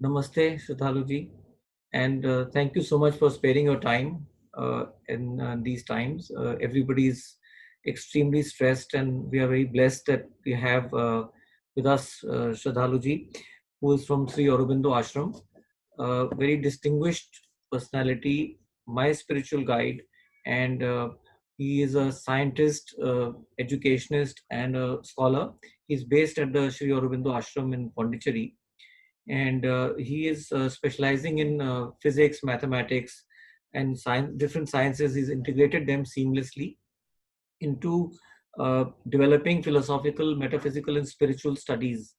Namaste, Sraddhalu ji, and thank you so much for sparing your time in these times. Everybody is extremely stressed, and we are very blessed that we have with us Sraddhalu ji, who is from Sri Aurobindo Ashram, a very distinguished personality, my spiritual guide, and he is a scientist, educationist, and a scholar. He's based at the Sri Aurobindo Ashram in Pondicherry, and he is specializing in physics, mathematics, and different sciences. He's integrated them seamlessly into developing philosophical, metaphysical, and spiritual studies,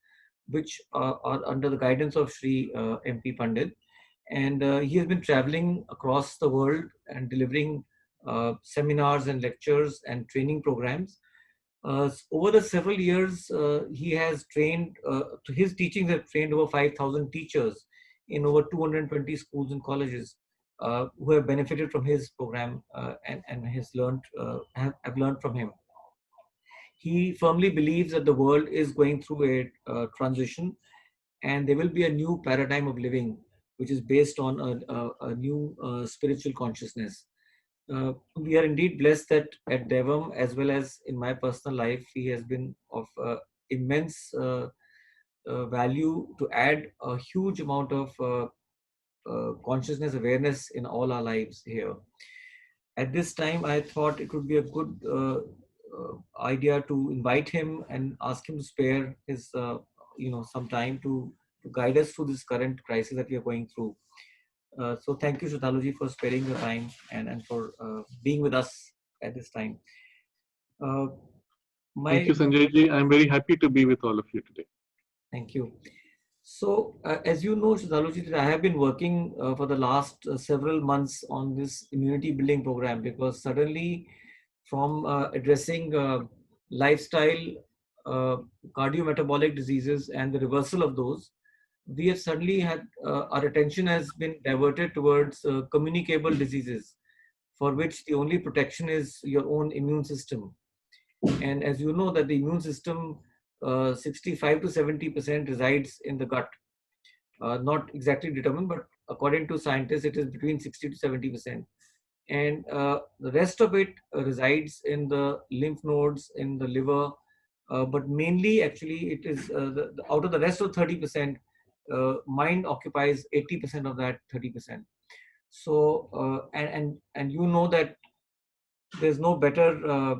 which are under the guidance of Sri MP Pandit. And he has been traveling across the world and delivering seminars and lectures and training programs. Over the several years, he has trained, his teachings have trained over 5,000 teachers in over 220 schools and colleges who have benefited from his program and have learned from him. He firmly believes that the world is going through a transition, and there will be a new paradigm of living, which is based on a new spiritual consciousness. We are indeed blessed that at Daivam, as well as in my personal life, he has been of immense value to add a huge amount of consciousness awareness in all our lives here. At this time, I thought it would be a good idea to invite him and ask him to spare his, some time to guide us through this current crisis that we are going through. So thank you, Sraddhaluji, for sparing your time and for being with us at this time. Uh, Thank my you, Sanjay ji. I'm very happy to be with all of you today. Thank you. So, as you know, Sraddhaluji, that I have been working for the last several months on this immunity building program, because suddenly, from addressing lifestyle, uh, cardiometabolic diseases, and the reversal of those, we have suddenly had our attention has been diverted towards communicable diseases, for which the only protection is your own immune system. And as you know, that the immune system, 65 to 70% resides in the gut. Not exactly determined, but according to scientists, it is between 60 to 70%. And the rest of it resides in the lymph nodes, in the liver, but mainly actually it is out of the rest of 30%, mind occupies 80% of that 30%. So, and you know that there's no better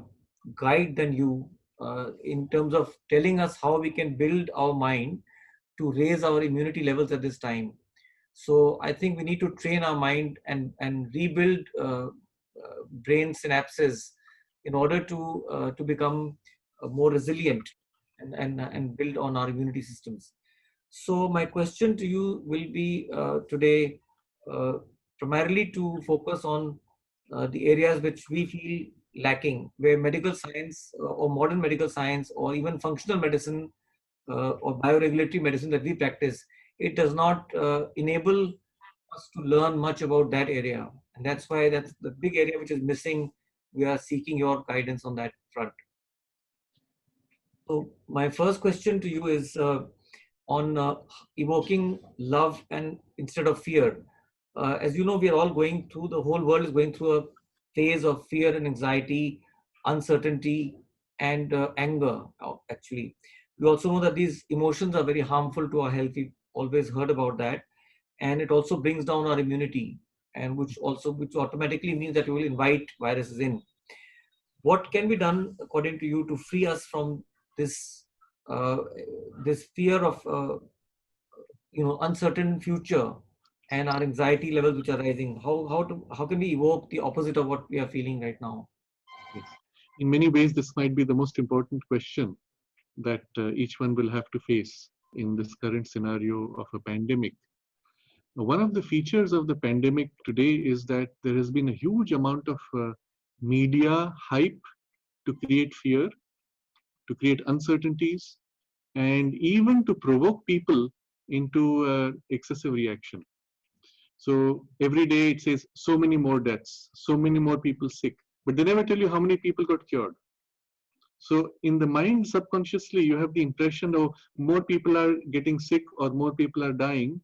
guide than you in terms of telling us how we can build our mind to raise our immunity levels at this time. So I think we need to train our mind and rebuild brain synapses in order to become more resilient and build on our immunity systems. So my question to you will be today uh, primarily to focus on the areas which we feel lacking, where medical science or modern medical science or even functional medicine or bioregulatory medicine that we practice, it does not enable us to learn much about that area. And that's why that's the big area which is missing. We are seeking your guidance on that front. So my first question to you is on evoking love and instead of fear. As you know, we are all going through, the whole world is going through a phase of fear and anxiety, uncertainty, and anger, actually. We also know that these emotions are very harmful to our health. We've always heard about that. And it also brings down our immunity, and which automatically means that we will invite viruses in. What can be done, according to you, to free us from this uh, this fear of uncertain future and our anxiety levels which are rising? How can we evoke the opposite of what we are feeling right now? Yes. In many ways, this might be the most important question that each one will have to face in this current scenario of a pandemic. One of the features of the pandemic today is that there has been a huge amount of media hype to create fear, to create uncertainties, and even to provoke people into excessive reaction. So every day it says so many more deaths, so many more people sick, but they never tell you how many people got cured. So in the mind, subconsciously, you have the impression of more people are getting sick or more people are dying.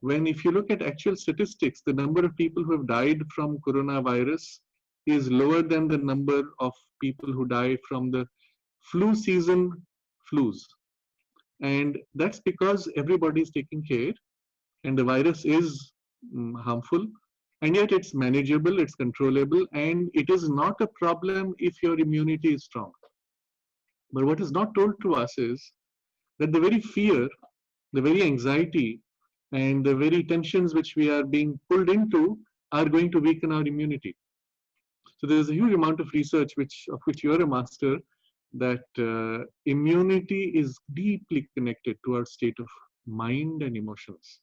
When if you look at actual statistics, the number of people who have died from coronavirus is lower than the number of people who die from the flu season flus. And that's because everybody is taking care and the virus is harmful, and yet it's manageable, it's controllable, and it is not a problem if your immunity is strong. But what is not told to us is that the very fear, the very anxiety, and the very tensions which we are being pulled into are going to weaken our immunity. So there is a huge amount of research of which you are a master, that immunity is deeply connected to our state of mind and emotions.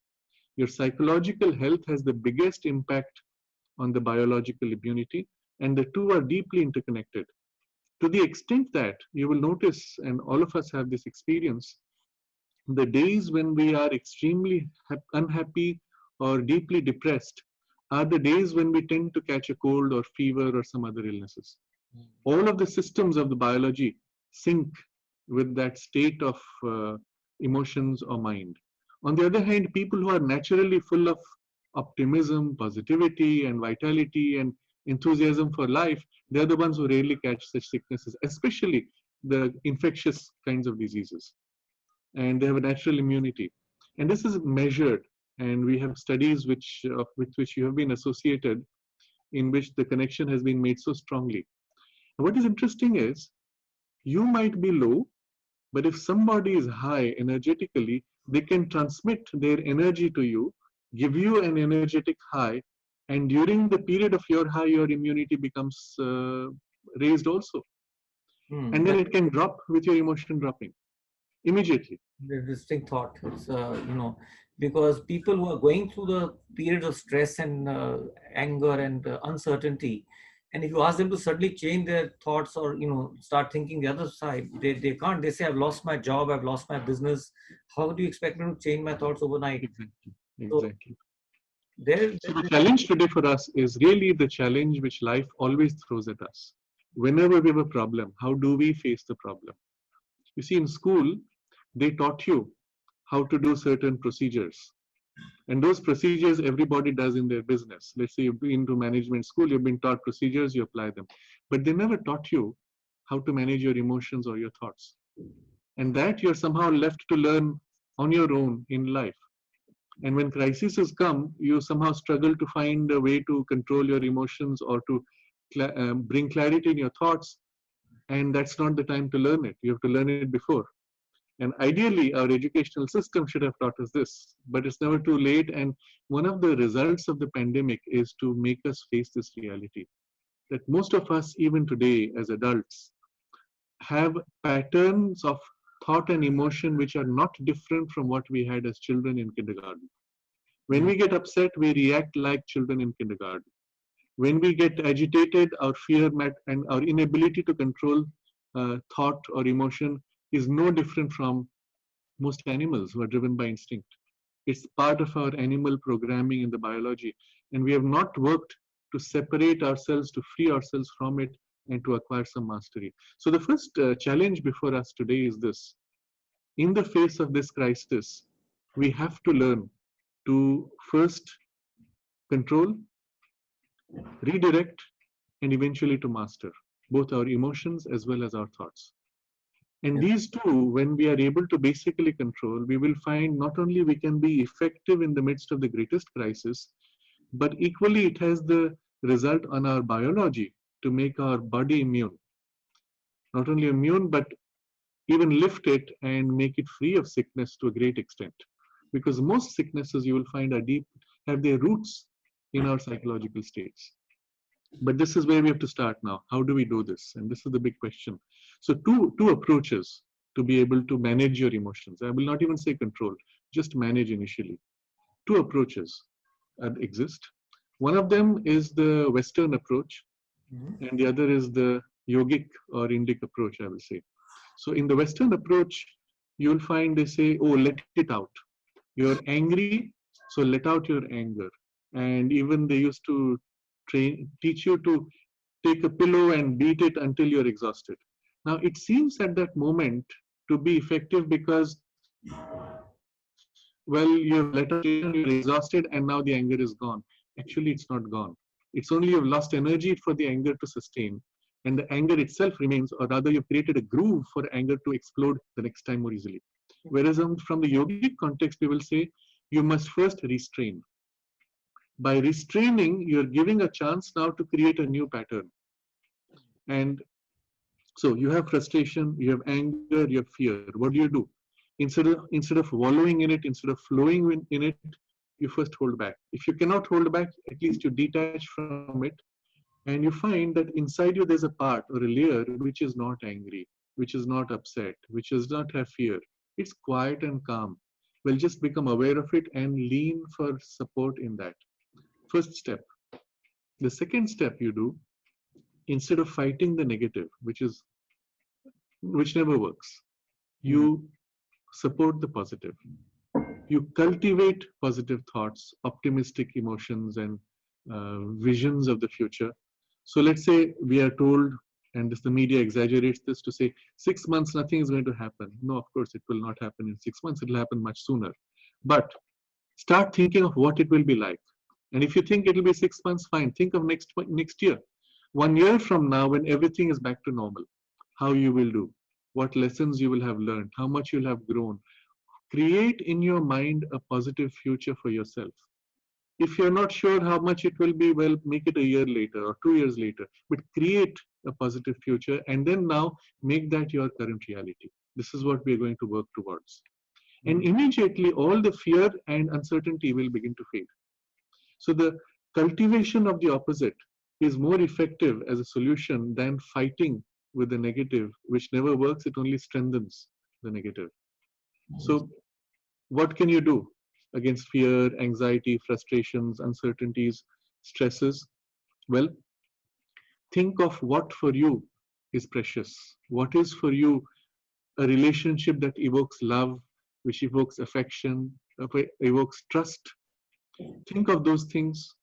Your psychological health has the biggest impact on the biological immunity, and the two are deeply interconnected. To the extent that you will notice, and all of us have this experience, the days when we are extremely unhappy or deeply depressed are the days when we tend to catch a cold or fever or some other illnesses. All of the systems of the biology sync with that state of emotions or mind. On the other hand, people who are naturally full of optimism, positivity, and vitality and enthusiasm for life, they're the ones who rarely catch such sicknesses, especially the infectious kinds of diseases. And they have a natural immunity. And this is measured, and we have studies with which you have been associated, in which the connection has been made so strongly. And what is interesting is, you might be low, but if somebody is high energetically, they can transmit their energy to you, give you an energetic high, and during the period of your high, your immunity becomes raised also. And then it can drop with your emotion dropping immediately. Interesting thought. It's because people who are going through the periods of stress and anger and uncertainty, and if you ask them to suddenly change their thoughts or start thinking the other side, they can't. They say, I've lost my job, I've lost my business. How do you expect me to change my thoughts overnight? Exactly. So the There challenge today for us is really the challenge which life always throws at us. Whenever we have a problem, how do we face the problem? You see, in school, they taught you how to do certain procedures. And those procedures everybody does in their business. Let's say you've been to management school, you've been taught procedures, you apply them. But they never taught you how to manage your emotions or your thoughts. And that you're somehow left to learn on your own in life. And when crises come, you somehow struggle to find a way to control your emotions or to bring clarity in your thoughts. And that's not the time to learn it. You have to learn it before. And ideally, our educational system should have taught us this, but it's never too late. And one of the results of the pandemic is to make us face this reality that most of us, even today as adults, have patterns of thought and emotion which are not different from what we had as children in kindergarten. When we get upset, we react like children in kindergarten. When we get agitated, our fear and our inability to control thought or emotion is no different from most animals who are driven by instinct. It's part of our animal programming in the biology, and we have not worked to separate ourselves, to free ourselves from it, and to acquire some mastery. So the first challenge before us today is this. In the face of this crisis, we have to learn to first control, redirect, and eventually to master both our emotions as well as our thoughts. And these two, when we are able to basically control, we will find not only we can be effective in the midst of the greatest crisis, but equally it has the result on our biology to make our body immune. Not only immune, but even lift it and make it free of sickness to a great extent. Because most sicknesses you will find are deep, have their roots in our psychological states. But this is where we have to start now. How do we do this? And this is the big question. So two approaches to be able to manage your emotions. I will not even say control, just manage initially. Two approaches exist. One of them is the Western approach, and the other is the yogic or Indic approach, I will say. So in the Western approach, you'll find they say, oh, let it out. You're angry, so let out your anger. And even they used to teach you to take a pillow and beat it until you're exhausted. Now, it seems at that moment to be effective because, well, you have let out frustration, you're exhausted, and now the anger is gone. Actually, it's not gone. It's only you've lost energy for the anger to sustain, and the anger itself remains, or rather, you've created a groove for anger to explode the next time more easily. Whereas from the yogic context, we will say you must first restrain. By restraining, you're giving a chance now to create a new pattern. And so you have frustration, you have anger, you have fear. What do? Instead of wallowing in it, instead of flowing in it, you first hold back. If you cannot hold back, at least you detach from it, and you find that inside you there's a part or a layer which is not angry, which is not upset, which does not have fear. It's quiet and calm. Well, just become aware of it and lean for support in that. First step. The second step you do, instead of fighting the negative, which never works, you support the positive. You cultivate positive thoughts, optimistic emotions, and visions of the future. So let's say we are told, and the media exaggerates this to say 6 months nothing is going to happen. No, of course it will not happen in 6 months. It will happen much sooner. But start thinking of what it will be like. And if you think it will be 6 months, fine. Think of next year. 1 year from now, when everything is back to normal, how you will do, what lessons you will have learned, how much you'll have grown. Create in your mind a positive future for yourself. If you're not sure how much it will be, well, make it a year later or 2 years later, but create a positive future and then now make that your current reality. This is what we're going to work towards. And immediately all the fear and uncertainty will begin to fade. So the cultivation of the opposite is more effective as a solution than fighting with the negative, which never works. It only strengthens the negative. So what can you do against fear, anxiety, frustrations, uncertainties, stresses? Well, think of what for you is precious. What is for you a relationship that evokes love, which evokes affection, evokes trust. Think of those things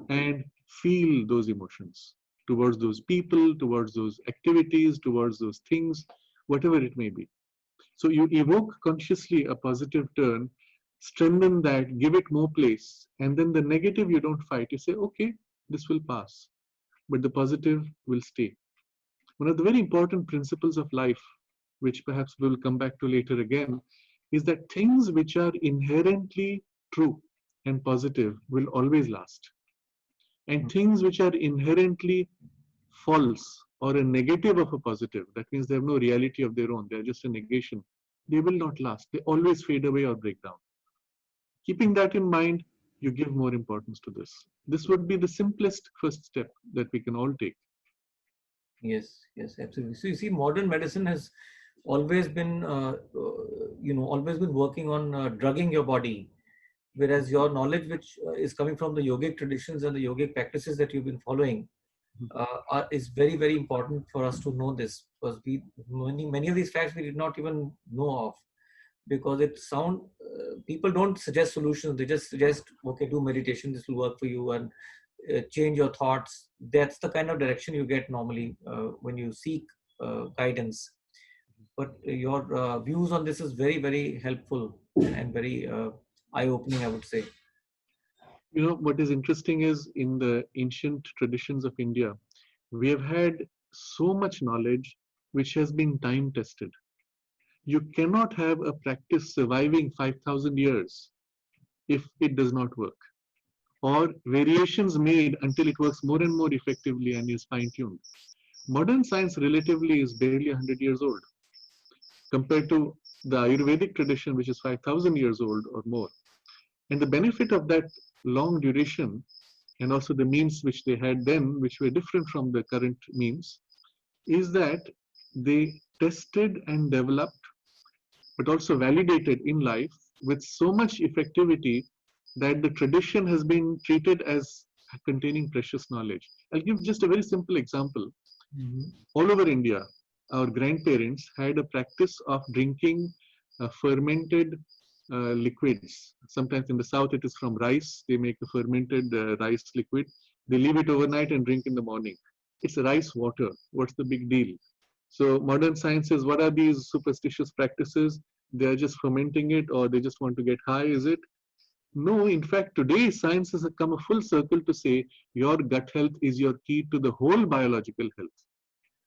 and feel those emotions towards those people, towards those activities, towards those things, whatever it may be. So you evoke consciously a positive turn, strengthen that, give it more place, and then the negative you don't fight. You say, okay, this will pass, but the positive will stay. One of the very important principles of life, which perhaps we'll come back to later again, is that things which are inherently true and positive will always last. And things which are inherently false or a negative of a positive, that means they have no reality of their own, they're just a negation, they will not last. They always fade away or break down. Keeping that in mind, you give more importance to this. This would be the simplest first step that we can all take. Yes, yes, absolutely. So you see, modern medicine has always been, always been working on drugging your body, whereas your knowledge, which is coming from the yogic traditions and the yogic practices that you've been following, is very, very important for us to know this, because many of these facts we did not even know of, because people don't suggest solutions. They just suggest, okay, do meditation, this will work for you, and change your thoughts. That's the kind of direction you get normally when you seek guidance. But your views on this is very, very helpful and very eye-opening, I would say. You know, what is interesting is in the ancient traditions of India, we have had so much knowledge which has been time tested. You cannot have a practice surviving 5,000 years if it does not work, or variations made until it works more and more effectively and is fine-tuned. Modern science relatively is barely 100 years old compared to the Ayurvedic tradition, which is 5,000 years old or more. And the benefit of that long duration and also the means which they had then, which were different from the current means, is that they tested and developed, but also validated in life with so much effectivity that the tradition has been treated as containing precious knowledge. I'll give just a very simple example. All over India, our grandparents had a practice of drinking fermented liquids. Sometimes in the south it is from rice. They make a fermented rice liquid. They leave it overnight and drink in the morning. It's rice water. What's the big deal? So modern science says, what are these superstitious practices? They are just fermenting it, or they just want to get high, is it? No, in fact, today science has come a full circle to say your gut health is your key to the whole biological health.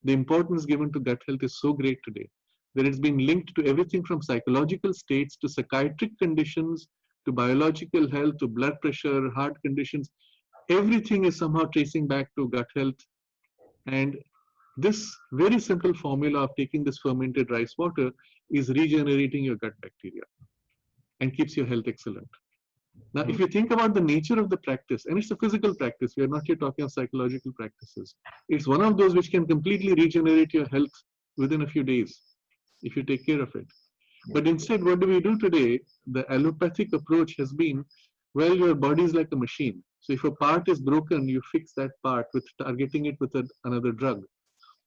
The importance given to gut health is so great today that it's been linked to everything from psychological states to psychiatric conditions to biological health to blood pressure, heart conditions. Everything is somehow tracing back to gut health. And this very simple formula of taking this fermented rice water is regenerating your gut bacteria and keeps your health excellent. Now, if you think about the nature of the practice, and it's a physical practice, we are not here talking of psychological practices. It's one of those which can completely regenerate your health within a few days if you take care of it. But instead, what do we do today? The allopathic approach has been, well, your body is like a machine. So if a part is broken, you fix that part with targeting it with another drug,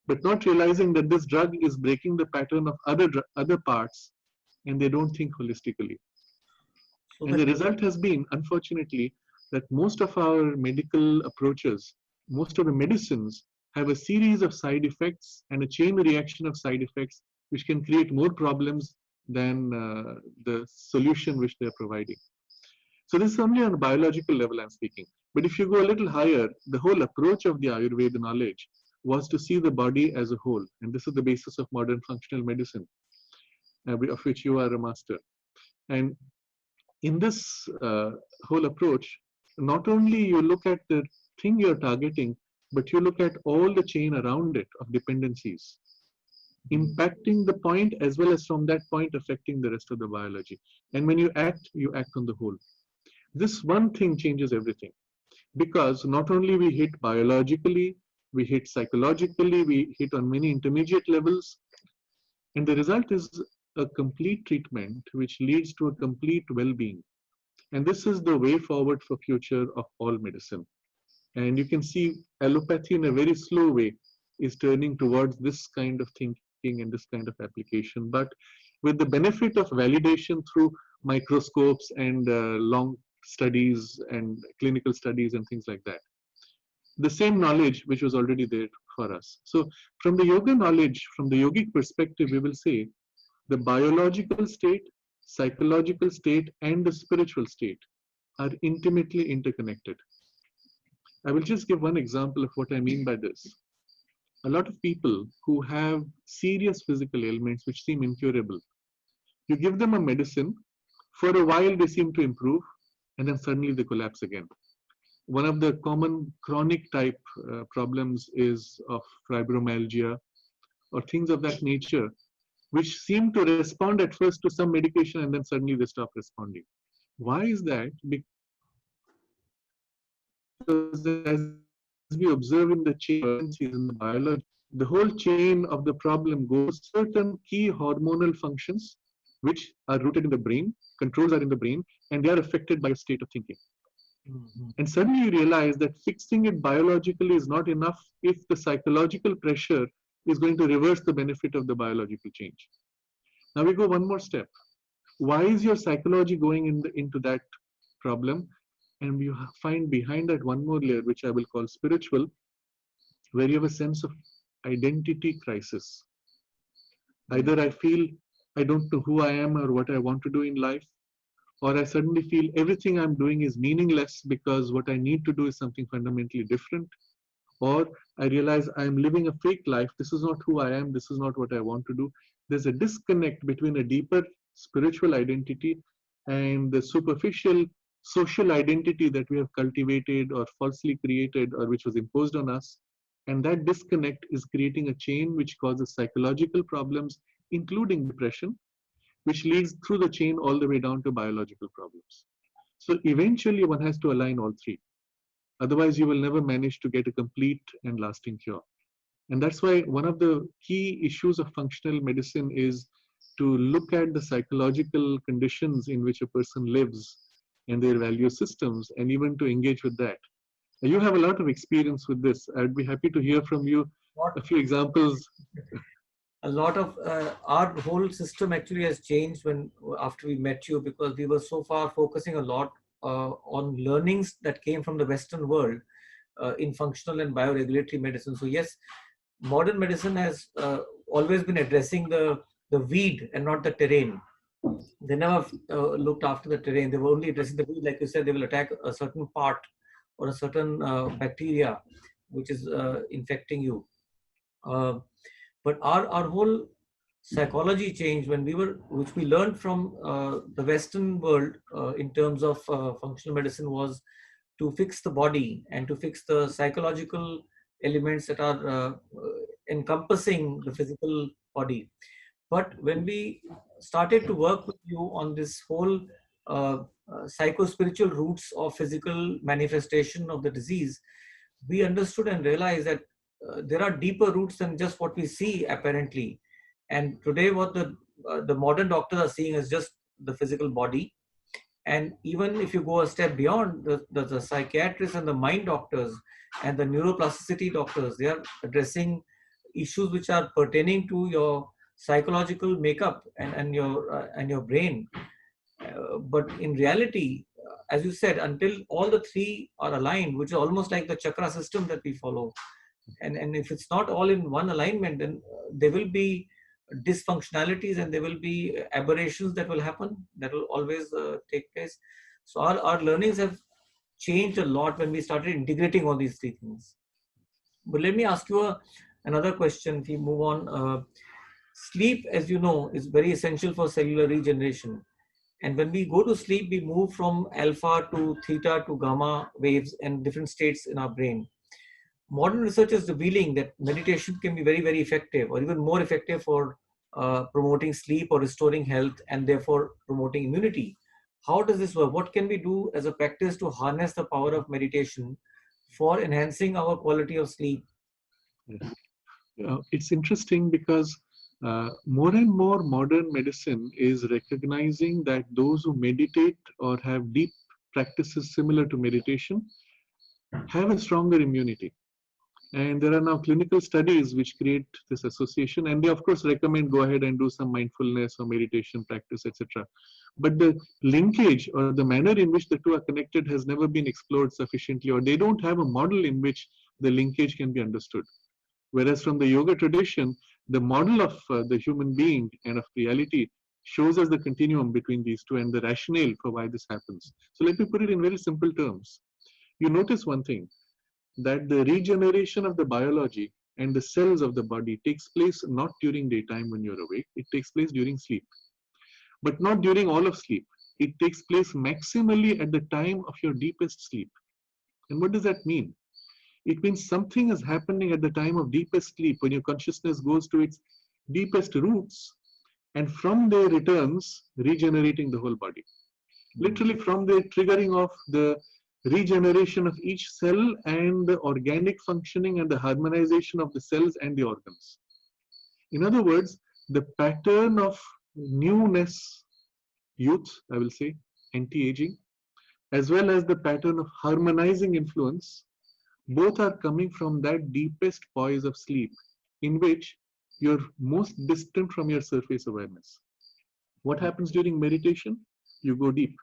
but not realizing that this drug is breaking the pattern of other parts, and they don't think holistically. So And the result has been, unfortunately, that most of our medical approaches, most of the medicines have a series of side effects and a chain reaction of side effects, which can create more problems than the solution which they're providing. So this is only on a biological level I'm speaking. But if you go a little higher, the whole approach of the Ayurveda knowledge was to see the body as a whole. And this is the basis of modern functional medicine, of which you are a master. And in this whole approach, not only you look at the thing you're targeting, but you look at all the chain around it of dependencies, impacting the point as well as from that point affecting the rest of the biology. And when you act on the whole. This one thing changes everything, because not only we hit biologically, we hit psychologically, we hit on many intermediate levels, and the result is a complete treatment which leads to a complete well-being. And this is the way forward for future of all medicine. And you can see allopathy in a very slow way is turning towards this kind of thinking and this kind of application, but with the benefit of validation through microscopes and long studies and clinical studies and things like that. The same knowledge which was already there for us. So from the yoga knowledge, from the yogic perspective, we will say the biological state, psychological state, and the spiritual state are intimately interconnected. I will just give one example of what I mean by this. A lot of people who have serious physical ailments which seem incurable, you give them a medicine, for a while they seem to improve, and then suddenly they collapse again. One of the common chronic type problems is of fibromyalgia or things of that nature, which seem to respond at first to some medication and then suddenly they stop responding. Why is that? Because as we observe in the chain in the biology, the whole chain of the problem goes certain key hormonal functions which are rooted in the brain, controls are in the brain, and they are affected by a state of thinking. And suddenly you realize that fixing it biologically is not enough if the psychological pressure is going to reverse the benefit of the biological change. Now we go one more step. Why is your psychology going into that problem? And you find behind that one more layer, which I will call spiritual, where you have a sense of identity crisis. Either I feel I don't know who I am or what I want to do in life, or I suddenly feel everything I'm doing is meaningless because what I need to do is something fundamentally different, or I realize I'm living a fake life. This is not who I am. This is not what I want to do. There's a disconnect between a deeper spiritual identity and the superficial social identity that we have cultivated or falsely created or which was imposed on us. And that disconnect is creating a chain which causes psychological problems, including depression, which leads through the chain all the way down to biological problems. So eventually one has to align all three. Otherwise, you will never manage to get a complete and lasting cure. And that's why one of the key issues of functional medicine is to look at the psychological conditions in which a person lives and their value systems, and even to engage with that. You have a lot of experience with this. I'd be happy to hear from you a few examples. A lot of our whole system actually has changed after we met you, because we were so far focusing a lot on learnings that came from the Western world in functional and bioregulatory medicine. So yes, modern medicine has always been addressing the weed and not the terrain. They never looked after the terrain. They were only addressing the weed. Like you said, they will attack a certain part or a certain bacteria which is infecting you. Uh, but our whole psychology changed when which we learned from the Western world in terms of functional medicine, was to fix the body and to fix the psychological elements that are encompassing the physical body. But when we started to work with you on this whole psycho-spiritual roots of physical manifestation of the disease, we understood and realized that there are deeper roots than just what we see apparently. And today, what the modern doctors are seeing is just the physical body. And even if you go a step beyond, the psychiatrists and the mind doctors and the neuroplasticity doctors, they are addressing issues which are pertaining to your psychological makeup and your brain. But in reality, as you said, until all the three are aligned, which is almost like the chakra system that we follow, and if it's not all in one alignment, then there will be dysfunctionalities and there will be aberrations that will happen, that will always take place. So our learnings have changed a lot when we started integrating all these three things. But let me ask you another question. If we move on, sleep, as you know, is very essential for cellular regeneration. And when we go to sleep, we move from alpha to theta to gamma waves and different states in our brain. Modern research is revealing that meditation can be very, very effective, or even more effective for promoting sleep or restoring health and therefore promoting immunity. How does this work? What can we do as a practice to harness the power of meditation for enhancing our quality of sleep? Yes. It's interesting because more and more modern medicine is recognizing that those who meditate or have deep practices similar to meditation have a stronger immunity. And there are now clinical studies which create this association, and they of course recommend go ahead and do some mindfulness or meditation practice, etc. But the linkage or the manner in which the two are connected has never been explored sufficiently, or they don't have a model in which the linkage can be understood. Whereas from the yoga tradition, the model of the human being and of reality shows us the continuum between these two and the rationale for why this happens. So let me put it in very simple terms. You notice one thing, that the regeneration of the biology and the cells of the body takes place not during daytime when you're awake, it takes place during sleep. But not during all of sleep. It takes place maximally at the time of your deepest sleep. And what does that mean? It means something is happening at the time of deepest sleep when your consciousness goes to its deepest roots, and from there returns regenerating the whole body. Literally from the triggering of the regeneration of each cell and the organic functioning and the harmonization of the cells and the organs. In other words, the pattern of newness, youth, I will say, anti-aging, as well as the pattern of harmonizing influence, both are coming from that deepest poise of sleep in which you're most distant from your surface awareness. What happens during meditation? You go deep.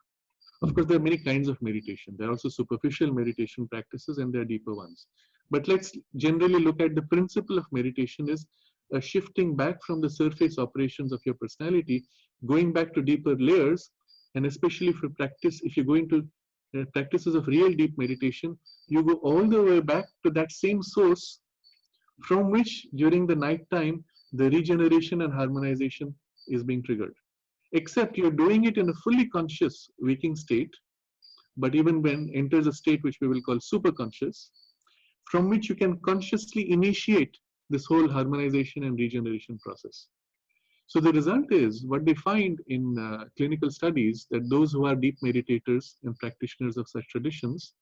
Of course, there are many kinds of meditation. There are also superficial meditation practices and there are deeper ones. But let's generally look at the principle of meditation is a shifting back from the surface operations of your personality, going back to deeper layers, and especially for practice, if you go into practices of real deep meditation, you go all the way back to that same source from which during the night time, the regeneration and harmonization is being triggered. Except you're doing it in a fully conscious waking state, but even when enters a state which we will call superconscious, from which you can consciously initiate this whole harmonization and regeneration process. So the result is what they find in clinical studies, that those who are deep meditators and practitioners of such traditions,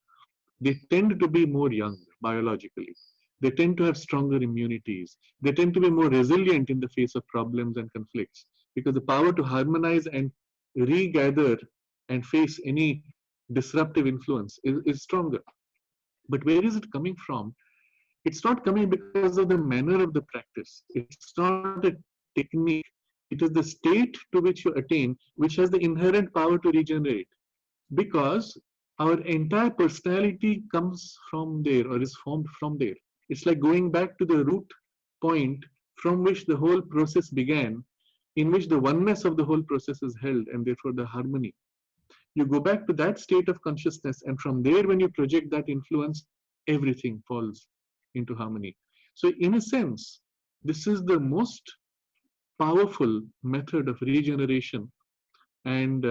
they tend to be more young biologically. They tend to have stronger immunities. They tend to be more resilient in the face of problems and conflicts, because the power to harmonize and regather and face any disruptive influence is stronger. But where is it coming from? It's not coming because of the manner of the practice. It's not a technique. It is the state to which you attain, which has the inherent power to regenerate. Because our entire personality comes from there or is formed from there. It's like going back to the root point from which the whole process began, in which the oneness of the whole process is held, and therefore the harmony. You go back to that state of consciousness, and from there, when you project that influence, everything falls into harmony. So, in a sense, this is the most powerful method of regeneration and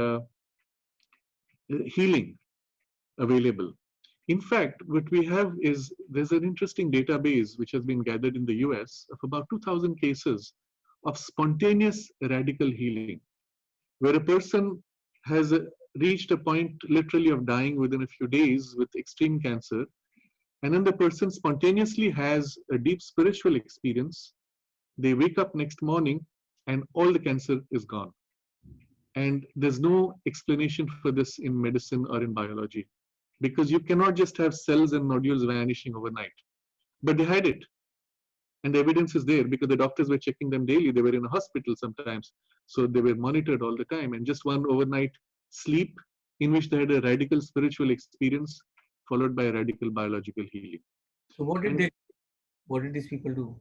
healing available. In fact, what we have is there's an interesting database which has been gathered in the US of about 2,000 cases of spontaneous radical healing, where a person has reached a point literally of dying within a few days with extreme cancer, and then the person spontaneously has a deep spiritual experience. They wake up next morning and all the cancer is gone. And there's no explanation for this in medicine or in biology, because you cannot just have cells and nodules vanishing overnight. But they had it. And the evidence is there because the doctors were checking them daily. They were in a hospital sometimes. So they were monitored all the time. And just one overnight sleep in which they had a radical spiritual experience followed by a radical biological healing. So what did these people do?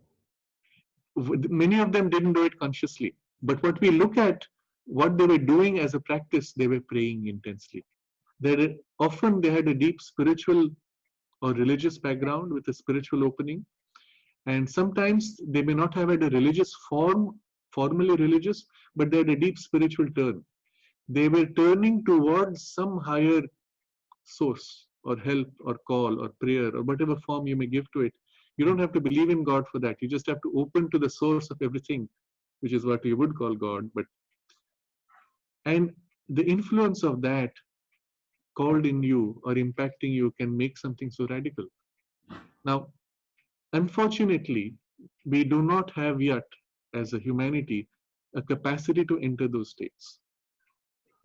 Many of them didn't do it consciously. But what we look at, what they were doing as a practice, they were praying intensely. Often they had a deep spiritual or religious background with a spiritual opening. And sometimes they may not have had a religious form, formally religious, but they had a deep spiritual turn. They were turning towards some higher source or help or call or prayer or whatever form you may give to it. You don't have to believe in God for that. You just have to open to the source of everything, which is what you would call God. And the influence of that called in you or impacting you can make something so radical. Now, unfortunately, we do not have yet, as a humanity, a capacity to enter those states.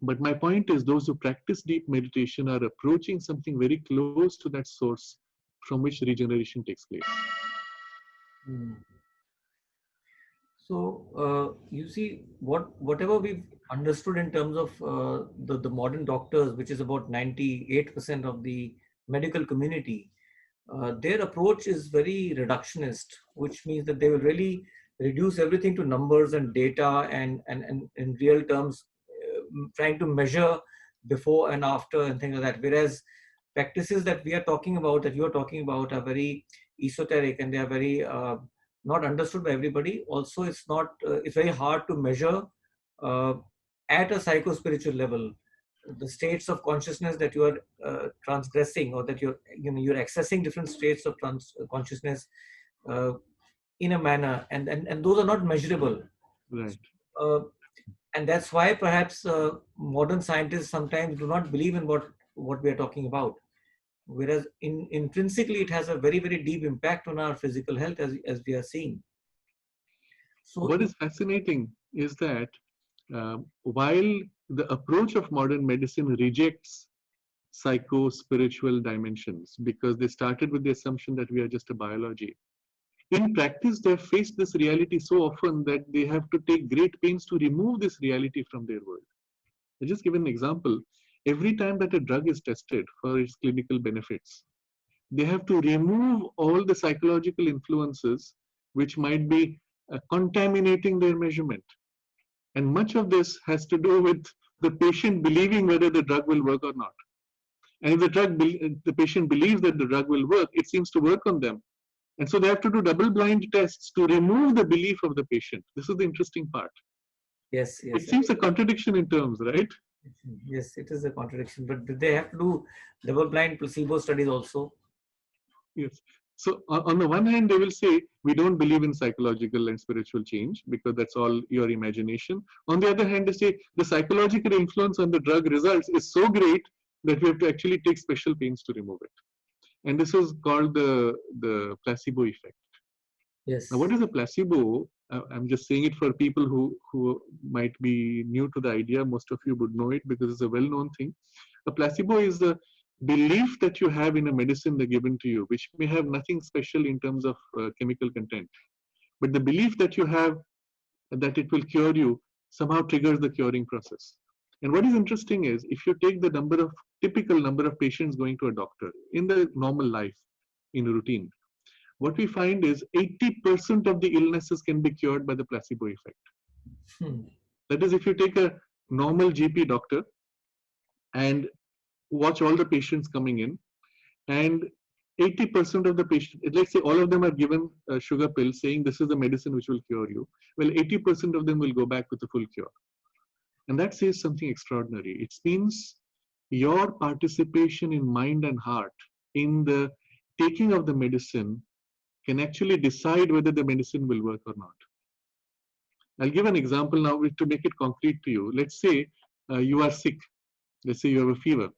But my point is, those who practice deep meditation are approaching something very close to that source from which regeneration takes place. So you see, whatever we've understood in terms of the modern doctors, which is about 98% of the medical community, their approach is very reductionist, which means that they will really reduce everything to numbers and data and in real terms, trying to measure before and after and things like that. Whereas practices that we are talking about, that you are talking about, are very esoteric and they are very not understood by everybody. Also, it's very hard to measure uh, at a psycho-spiritual level the states of consciousness that you are transgressing, or that you're accessing different states of consciousness uh, in a manner, and those are not measurable. Right. Uh, and that's why perhaps modern scientists sometimes do not believe in what we are talking about. Whereas intrinsically, it has a very, very deep impact on our physical health, as we are seeing. So what is fascinating is that while the approach of modern medicine rejects psycho-spiritual dimensions because they started with the assumption that we are just a biology, in practice, they have faced this reality so often that they have to take great pains to remove this reality from their world. I'll just give an example. Every time that a drug is tested for its clinical benefits, they have to remove all the psychological influences which might be contaminating their measurement. And much of this has to do with the patient believing whether the drug will work or not. And if the patient believes that the drug will work, it seems to work on them. And so they have to do double-blind tests to remove the belief of the patient. This is the interesting part. yes, It seems a contradiction in terms, right? yes, it is a contradiction. But did they have to do double-blind placebo studies also? Yes. So on the one hand, they will say, we don't believe in psychological and spiritual change because that's all your imagination. On the other hand, they say the psychological influence on the drug results is so great that we have to actually take special pains to remove it. And this is called the placebo effect. Yes. Now, what is a placebo? I'm just saying it for people who might be new to the idea. Most of you would know it because it's a well-known thing. A placebo is the belief that you have in a medicine they're given to you, which may have nothing special in terms of chemical content. But the belief that you have that it will cure you somehow triggers the curing process. And what is interesting is if you take the typical number of patients going to a doctor in the normal life, in routine, what we find is 80% of the illnesses can be cured by the placebo effect. That is, if you take a normal GP doctor and watch all the patients coming in, and 80% of the patients, let's say all of them are given a sugar pill saying this is the medicine which will cure you. Well, 80% of them will go back with a full cure. And that says something extraordinary. It means your participation in mind and heart in the taking of the medicine can actually decide whether the medicine will work or not. I'll give an example now to make it concrete to you. Let's say you are sick. Let's say you have a fever.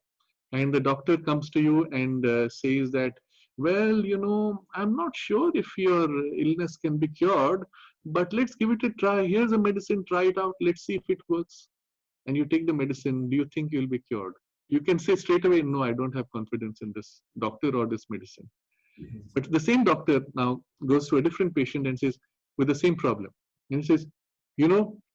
And the doctor comes to you and says that, well, I'm not sure if your illness can be cured, but let's give it a try. Here's a medicine, try it out. Let's see if it works. And you take the medicine, do you think you'll be cured? You can say straight away, no, I don't have confidence in this doctor or this medicine. But the same doctor now goes to a different patient and says, with the same problem. And he says,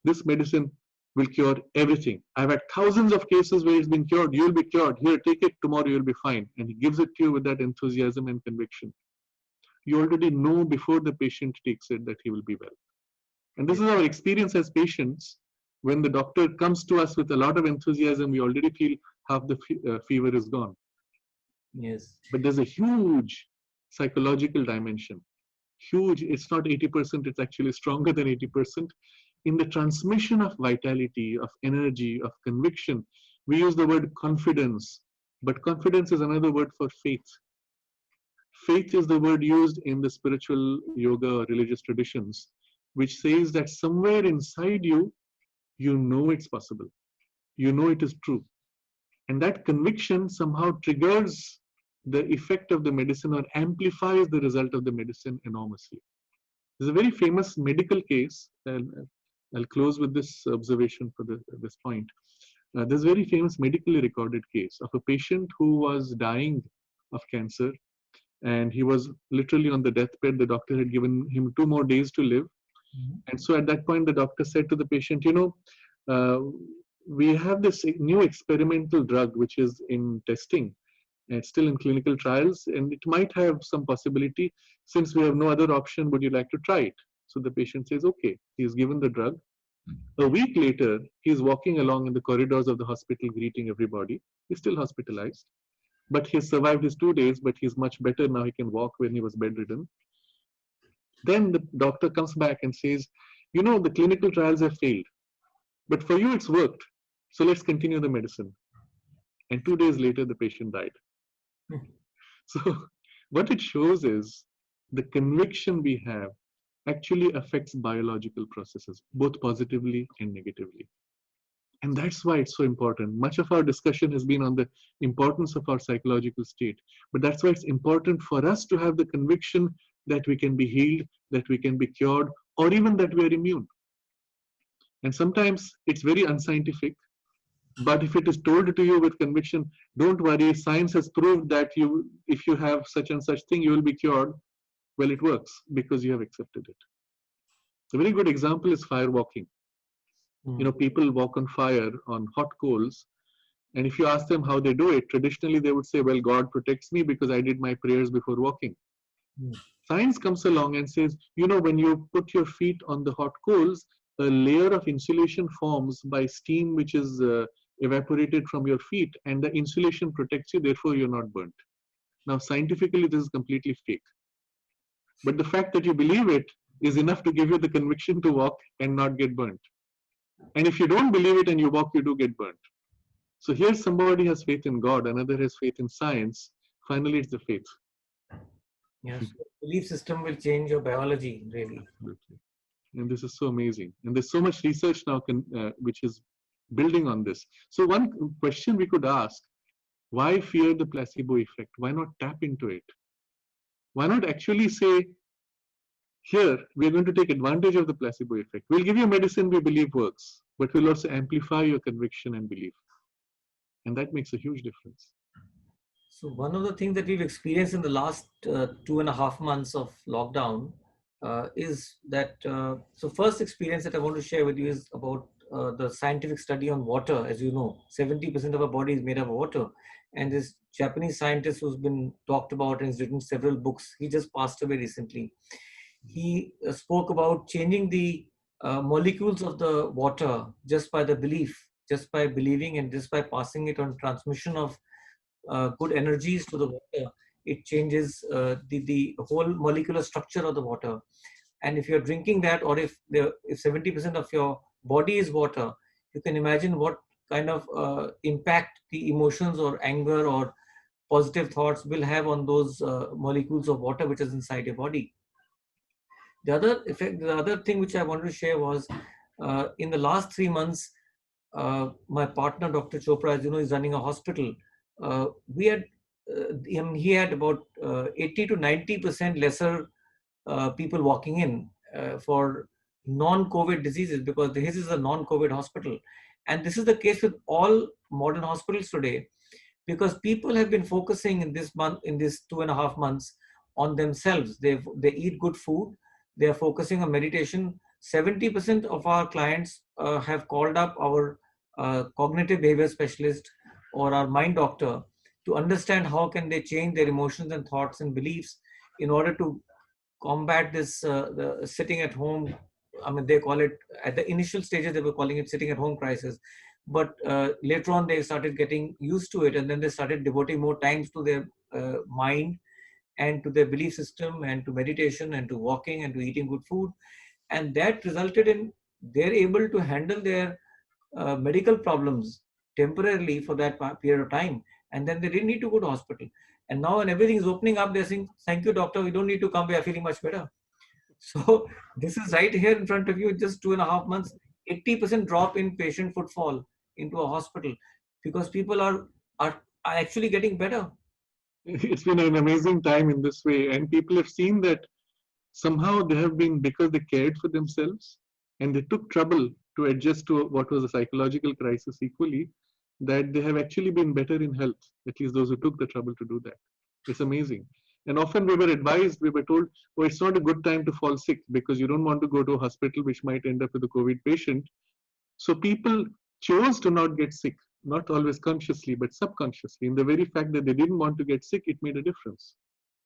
this medicine will cure everything. I've had thousands of cases where it's been cured. You'll be cured. Here, take it. Tomorrow you'll be fine. And he gives it to you with that enthusiasm and conviction. You already know before the patient takes it that he will be well. And this is our experience as patients. When the doctor comes to us with a lot of enthusiasm, we already feel half the fever is gone. Yes. But there's a huge psychological dimension. Huge. It's not 80%. It's actually stronger than 80%. In the transmission of vitality, of energy, of conviction, we use the word confidence, but confidence is another word for faith. Faith is the word used in the spiritual yoga or religious traditions, which says that somewhere inside you, you know it's possible. You know it is true. And that conviction somehow triggers the effect of the medicine or amplifies the result of the medicine enormously. There's a very famous medical case, and I'll close with this observation for this point. There's a very famous medically recorded case of a patient who was dying of cancer, and he was literally on the deathbed. The doctor had given him 2 more days to live. And so at that point, the doctor said to the patient, we have this new experimental drug which is in testing. It's still in clinical trials, and it might have some possibility. Since we have no other option, would you like to try it? So the patient says, okay. He's given the drug. A week later, he's walking along in the corridors of the hospital greeting everybody. He's still hospitalized, but he's survived his 2 days, but he's much better now. He can walk when he was bedridden. Then the doctor comes back and says, the clinical trials have failed, but for you it's worked. So let's continue the medicine. And 2 days later, the patient died. So what it shows is the conviction we have actually affects biological processes, both positively and negatively. And that's why it's so important. Much of our discussion has been on the importance of our psychological state. But that's why it's important for us to have the conviction that we can be healed, that we can be cured, or even that we are immune. And sometimes it's very unscientific. But if it is told to you with conviction, don't worry, science has proved that if you have such and such thing, you will be cured. Well, it works because you have accepted it. A very good example is fire walking. People walk on fire on hot coals. And if you ask them how they do it, traditionally they would say, well, God protects me because I did my prayers before walking. Science comes along and says, when you put your feet on the hot coals, a layer of insulation forms by steam which is evaporated from your feet, and the insulation protects you, therefore you're not burnt. Now, scientifically, this is completely fake. But the fact that you believe it is enough to give you the conviction to walk and not get burnt. And if you don't believe it and you walk, you do get burnt. So here somebody has faith in God, another has faith in science. Finally, it's the faith. Yes, belief system will change your biology, really. Absolutely. And this is so amazing. And there's so much research now which is building on this. So one question we could ask, why fear the placebo effect? Why not tap into it? Why not actually say, here, we're going to take advantage of the placebo effect. We'll give you medicine we believe works, but we'll also amplify your conviction and belief. And that makes a huge difference. So one of the things that we've experienced in the last 2.5 months of lockdown is that, so first experience that I want to share with you is about the scientific study on water. As you know, 70% of our body is made up of water. And this Japanese scientist who's been talked about and has written several books, he just passed away recently. He spoke about changing the molecules of the water just by the belief, just by believing and just by passing it on transmission of good energies to the water. It changes the whole molecular structure of the water. And if you're drinking that, or if 70% of your body is water, you can imagine what kind of impact the emotions or anger or positive thoughts will have on those molecules of water which is inside your body. The other thing which I wanted to share was in the last 3 months, my partner, Dr. Chopra, as you know, is running a hospital. We had he had about 80 to 90% lesser people walking in for non-COVID diseases, because his is a non-COVID hospital. And this is the case with all modern hospitals today, because people have been focusing in this month, in this 2.5 months, on themselves. They eat good food. They are focusing on meditation. 70% of our clients have called up our cognitive behavior specialist or our mind doctor to understand how can they change their emotions and thoughts and beliefs in order to combat this the sitting at home. I mean, they call it, at the initial stages they were calling it sitting at home crisis, but later on they started getting used to it, and then they started devoting more times to their mind and to their belief system and to meditation and to walking and to eating good food. And that resulted in they're able to handle their medical problems temporarily for that period of time, and then they didn't need to go to hospital. And now when everything is opening up, they're saying, thank you doctor, we don't need to come, we are feeling much better. So this is right here in front of you, just 2.5 months, 80% drop in patient footfall into a hospital, because people are actually getting better. It's been an amazing time in this way, and people have seen that somehow they have been, because they cared for themselves and they took trouble to adjust to what was a psychological crisis equally, that they have actually been better in health, at least those who took the trouble to do that. It's amazing. And often we were advised, we were told, oh, it's not a good time to fall sick because you don't want to go to a hospital which might end up with a COVID patient. So people chose to not get sick, not always consciously, but subconsciously. In the very fact that they didn't want to get sick, it made a difference.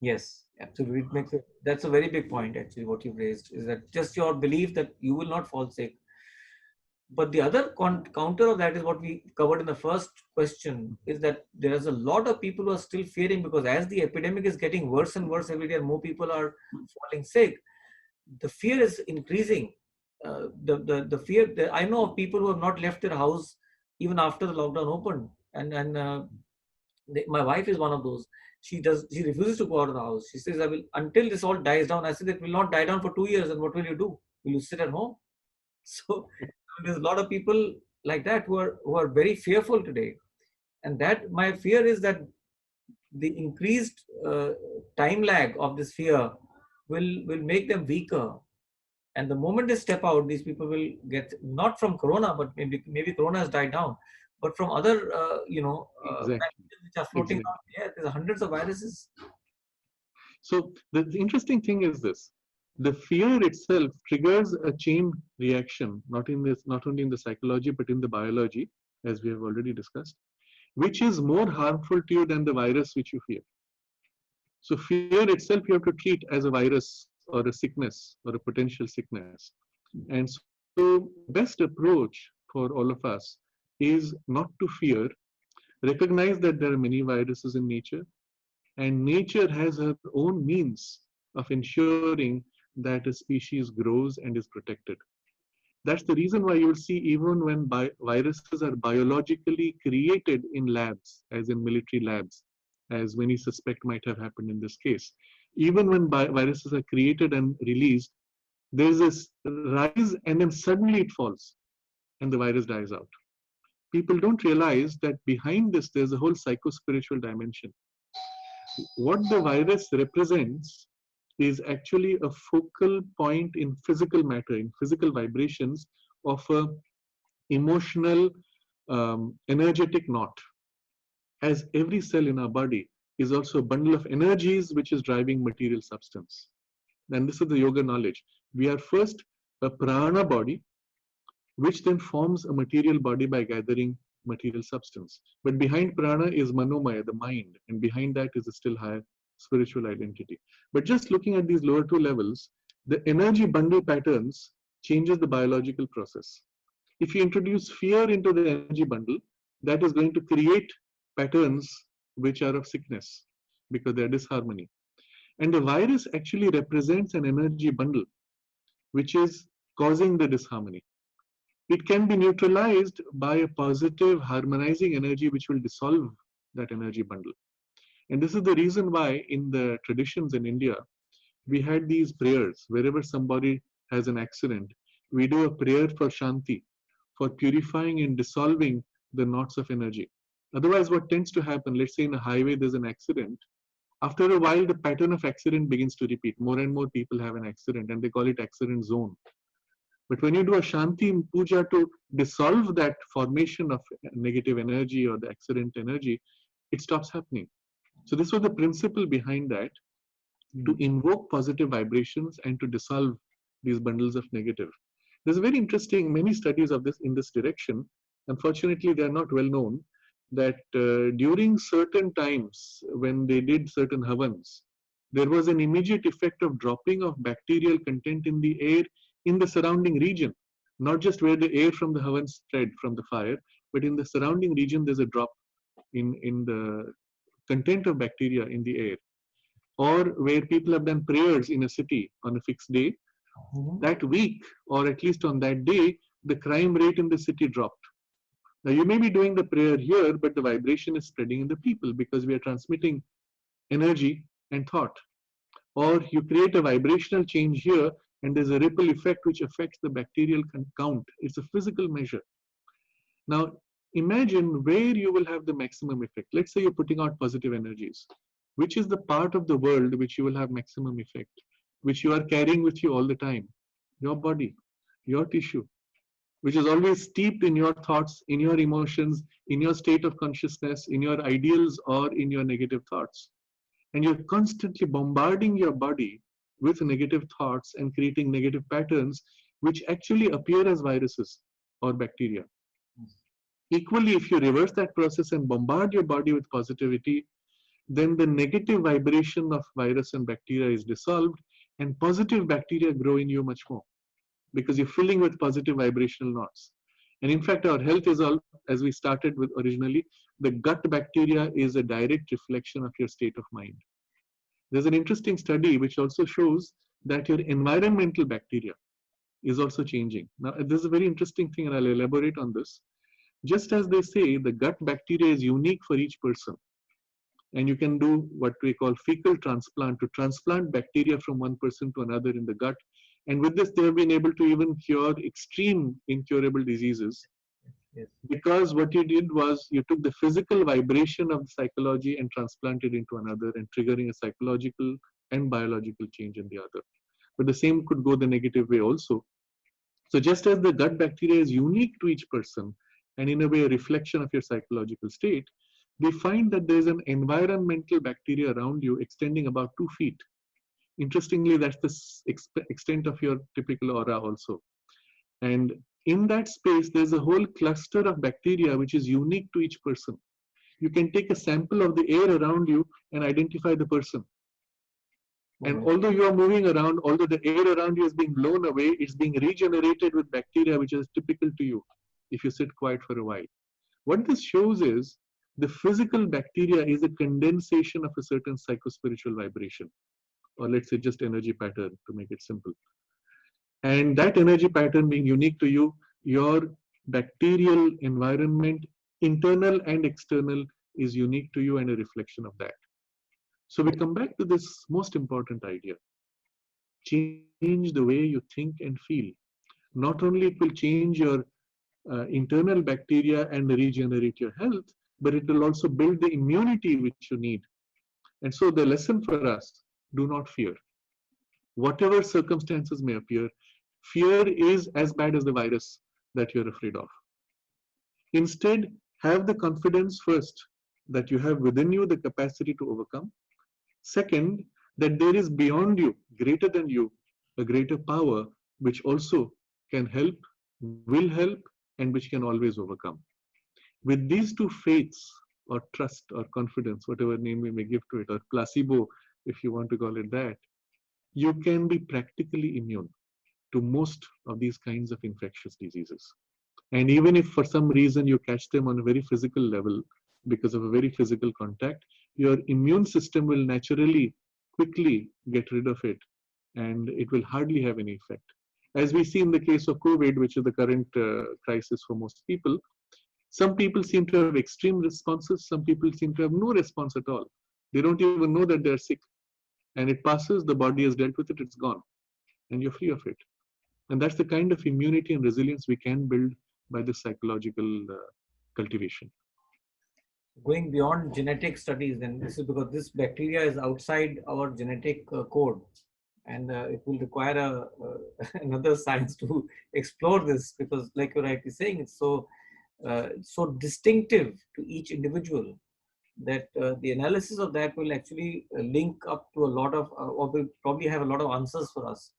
Yes, absolutely. That's a very big point, actually, what you've raised, is that just your belief that you will not fall sick. But the other counter of that is what we covered in the first question, is that there is a lot of people who are still fearing, because as the epidemic is getting worse and worse every day and more people are falling sick, the fear is increasing. The fear that I know of people who have not left their house even after the lockdown opened, and my wife is one of those. She refuses to go out of the house. She says, I will, until this all dies down. I said, it will not die down for 2 years, and what will you do? Will you sit at home? So there's a lot of people like that who are very fearful today. And that, my fear is that the increased time lag of this fear will make them weaker. And the moment they step out, these people will get, not from corona, but maybe corona has died down, but from other Exactly. pathogens which are floating Exactly. out. Yeah, there's hundreds of viruses. So the interesting thing is this: the fear itself triggers a chain reaction, not only in the psychology but in the biology, as we have already discussed, which is more harmful to you than the virus which you fear. So fear itself you have to treat as a virus or a sickness or a potential sickness. And so the best approach for all of us is not to fear, recognize that there are many viruses in nature, and nature has her own means of ensuring that a species grows and is protected. That's the reason why you will see, even when viruses are biologically created in labs, as in military labs, as many suspect might have happened in this case, even when viruses are created and released, there's this rise and then suddenly it falls and the virus dies out. People don't realize that behind this, there's a whole psycho-spiritual dimension. What the virus represents is actually a focal point in physical matter, in physical vibrations of a emotional, energetic knot. As every cell in our body is also a bundle of energies which is driving material substance. And this is the yoga knowledge. We are first a prana body, which then forms a material body by gathering material substance. But behind prana is manomaya, the mind, and behind that is a still higher spiritual identity. But just looking at these lower two levels, the energy bundle patterns changes the biological process. If you introduce fear into the energy bundle, that is going to create patterns which are of sickness because they are disharmony. And the virus actually represents an energy bundle which is causing the disharmony. It can be neutralized by a positive harmonizing energy which will dissolve that energy bundle. And this is the reason why in the traditions in India, we had these prayers. Wherever somebody has an accident, we do a prayer for Shanti, for purifying and dissolving the knots of energy. Otherwise, what tends to happen, let's say in a highway there's an accident, after a while the pattern of accident begins to repeat. More and more people have an accident and they call it accident zone. But when you do a Shanti puja to dissolve that formation of negative energy or the accident energy, it stops happening. So this was the principle behind that, to invoke positive vibrations and to dissolve these bundles of negative. There's a very interesting, many studies of this in this direction. Unfortunately, they are not well known, that during certain times when they did certain havans, there was an immediate effect of dropping of bacterial content in the air in the surrounding region, not just where the air from the havan spread from the fire, but in the surrounding region there's a drop in the content of bacteria in the air. Or where people have done prayers in a city on a fixed day, that week or at least on that day, the crime rate in the city dropped. Now you may be doing the prayer here, but the vibration is spreading in the people because we are transmitting energy and thought. Or you create a vibrational change here and there's a ripple effect which affects the bacterial count. It's a physical measure. Now imagine where you will have the maximum effect. Let's say you're putting out positive energies. Which is the part of the world which you will have maximum effect, which you are carrying with you all the time? Your body, your tissue, which is always steeped in your thoughts, in your emotions, in your state of consciousness, in your ideals, or in your negative thoughts. And you're constantly bombarding your body with negative thoughts and creating negative patterns, which actually appear as viruses or bacteria. Equally, if you reverse that process and bombard your body with positivity, then the negative vibration of virus and bacteria is dissolved and positive bacteria grow in you much more because you're filling with positive vibrational knots. And in fact, our health is all, as we started with originally, the gut bacteria is a direct reflection of your state of mind. There's an interesting study which also shows that your environmental bacteria is also changing. Now, this is a very interesting thing and I'll elaborate on this. Just as they say, the gut bacteria is unique for each person. And you can do what we call fecal transplant, to transplant bacteria from one person to another in the gut. And with this, they have been able to even cure extreme incurable diseases. Yes. Because what you did was you took the physical vibration of the psychology and transplanted into another and triggering a psychological and biological change in the other. But the same could go the negative way also. So just as the gut bacteria is unique to each person and in a way a reflection of your psychological state, we find that there's an environmental bacteria around you extending about 2 feet. Interestingly, that's the extent of your typical aura also. And in that space, there's a whole cluster of bacteria which is unique to each person. You can take a sample of the air around you and identify the person. And although you are moving around, although the air around you is being blown away, it's being regenerated with bacteria which is typical to you if you sit quiet for a while. What this shows is the physical bacteria is a condensation of a certain psychospiritual vibration, or let's say just energy pattern to make it simple. And that energy pattern being unique to you, your bacterial environment, internal and external, is unique to you and a reflection of that. So we come back to this most important idea. Change the way you think and feel. Not only it will change your internal bacteria and regenerate your health, but it will also build the immunity which you need. And so the lesson for us, do not fear. Whatever circumstances may appear, fear is as bad as the virus that you're afraid of. Instead, have the confidence first that you have within you the capacity to overcome. Second, that there is beyond you, greater than you, a greater power which also can help will help, and which can always overcome. With these two faiths, or trust, or confidence, whatever name we may give to it, or placebo, if you want to call it that, you can be practically immune to most of these kinds of infectious diseases. And even if for some reason you catch them on a very physical level because of a very physical contact, your immune system will naturally quickly get rid of it, and it will hardly have any effect. As we see in the case of COVID, which is the current crisis for most people, some people seem to have extreme responses, some people seem to have no response at all. They don't even know that they're sick. And it passes, the body has dealt with it, it's gone, and you're free of it. And that's the kind of immunity and resilience we can build by this psychological cultivation. Going beyond genetic studies, then this is because this bacteria is outside our genetic code, and it will require another science to explore this, because, like you're rightly saying, it's so distinctive to each individual that the analysis of that will actually link up to a lot of, or will probably have a lot of answers for us.